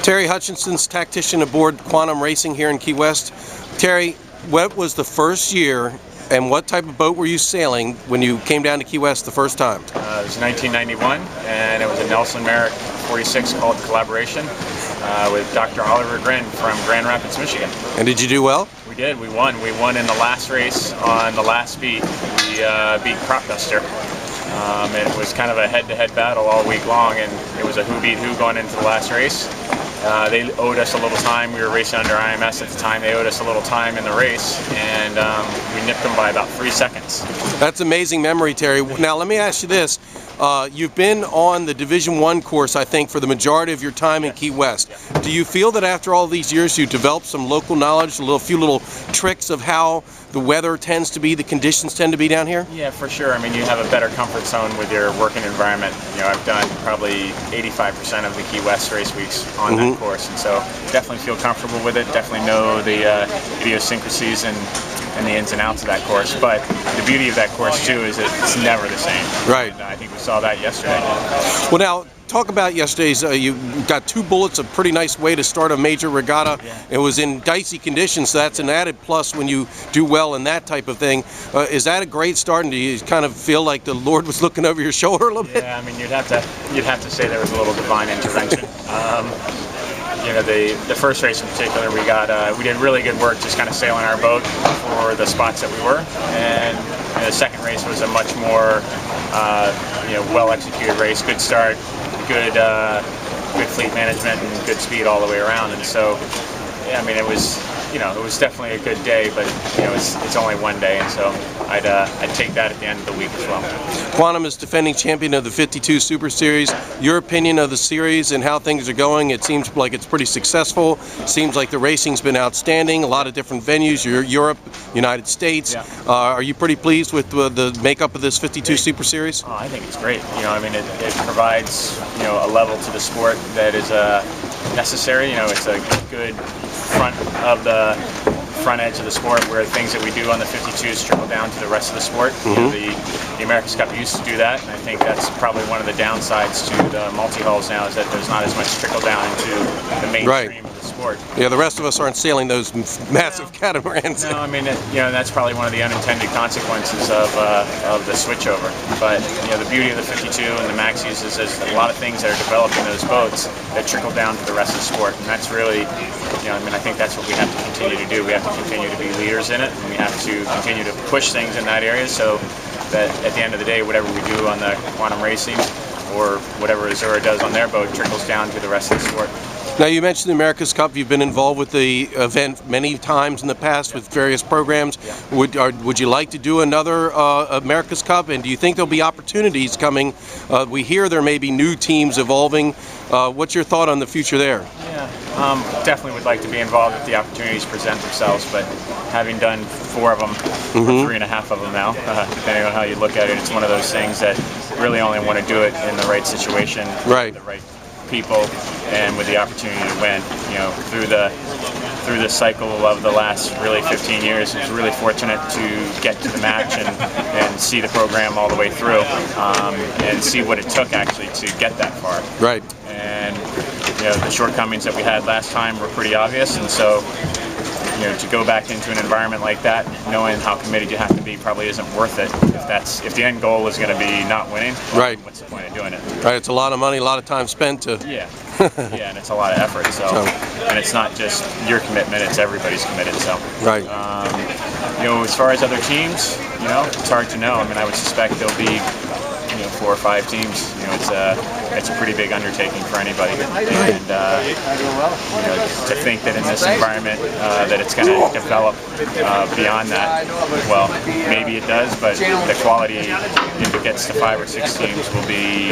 Terry Hutchinson's Tactician aboard Quantum Racing here in Key West. Terry, what was the first year and what type of boat were you sailing when you came down to Key West the first time? It was 1991, and it was a Nelson Merrick 46 called Collaboration with Dr. Oliver Grin from Grand Rapids, Michigan. And did you do well? We did. We won. We won in the last race on the last beat. We beat Crop Duster. It was kind of a head-to-head battle all week long, and it was a who beat who going into the last race. They owed us a little time. We were racing under IMS at the time. They owed us a little time in the race, and we nipped them by about 3 seconds. That's amazing memory, Terry. Now, let me ask you this. You've been on the Division I course, I think, for the majority of your time in Key West. Yeah. Do you feel that after all these years you developed some local knowledge, a few little tricks of how the weather tends to be, the conditions tend to be down here? Yeah, for sure. I mean, you have a better comfort zone with your working environment. You know, I've done probably 85% of the Key West race weeks on that course, and so definitely feel comfortable with it. Definitely know the idiosyncrasies and the ins and outs of that course. But the beauty of that course too is it's never the same. Right. And I think we saw that yesterday. Well, now talk about yesterday's. You got 2 bullets, a pretty nice way to start a major regatta. Yeah. It was in dicey conditions, so that's an added plus when you do well in that type of thing. Is that a great start, and do you kind of feel like the Lord was looking over your shoulder a little bit? Yeah, I mean, you'd have to say there was a little divine intervention. You know, the first race in particular, we did really good work just kind of sailing our boat for the spots that we were, and the second race was a much more well executed race. Good start, good fleet management, and good speed all the way around. And so, yeah, I mean, it was definitely a good day, but it's only one day, and so I'd take that at the end of the week as well. Quantum is defending champion of the 52 Super Series. Your opinion of the series and how things are going? It seems like it's pretty successful. Seems like the racing's been outstanding. A lot of different venues. Europe, United States. Yeah. Are you pretty pleased with the makeup of this 52 Super Series? Oh, I think it's great. I mean, it provides a level to the sport that is necessary. It's a good front edge of the sport where things that we do on the 52s trickle down to the rest of the sport. The America's Cup used to do that, and I think that's probably one of the downsides to the multi-hulls now, is that there's not as much trickle down into the mainstream of the sport. Yeah, the rest of us aren't sailing those massive catamarans. No, I mean, that's probably one of the unintended consequences of the switchover. But the beauty of the 52 and the maxis is there's a lot of things that are developed in those boats that trickle down to the rest of the sport, and that's really, I think that's what we have to continue to do. We have to continue to be leaders in it, and we have to continue to push things in that area so that at the end of the day, whatever we do on the Quantum Racing or whatever Azura does on their boat trickles down to the rest of the sport. Now, you mentioned the America's Cup. You've been involved with the event many times in the past with various programs. Yeah. Would you like to do another America's Cup? And do you think there'll be opportunities coming? We hear there may be new teams evolving. What's your thought on the future there? Yeah, definitely would like to be involved if the opportunities present themselves, but having done 4 of them, or 3.5 of them now, depending on how you look at it, it's one of those things that really only want to do it in the right situation, with the right people, and with the opportunity to win. Through the cycle of the last really 15 years, I was really fortunate to get to the match and see the program all the way through, and see what it took actually to get that far. Right. And the shortcomings that we had last time were pretty obvious, and so to go back into an environment like that, knowing how committed you have to be, probably isn't worth it. If the end goal is going to be not winning, well, what's the point of doing it? Right, it's a lot of money, a lot of time spent to. Yeah, yeah, and it's a lot of effort. So, and it's not just your commitment; it's everybody's committed. So, right. As far as other teams, it's hard to know. I mean, I would suspect there'll be 4 or 5 teams. It's a pretty big undertaking for anybody, and to think that in this environment that it's going to develop beyond that, well, maybe it does, but the quality, if it gets to 5 or 6 teams, will be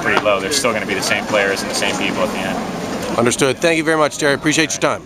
pretty low. There's still going to be the same players and the same people at the end. Understood. Thank you very much, Terry. Appreciate your time.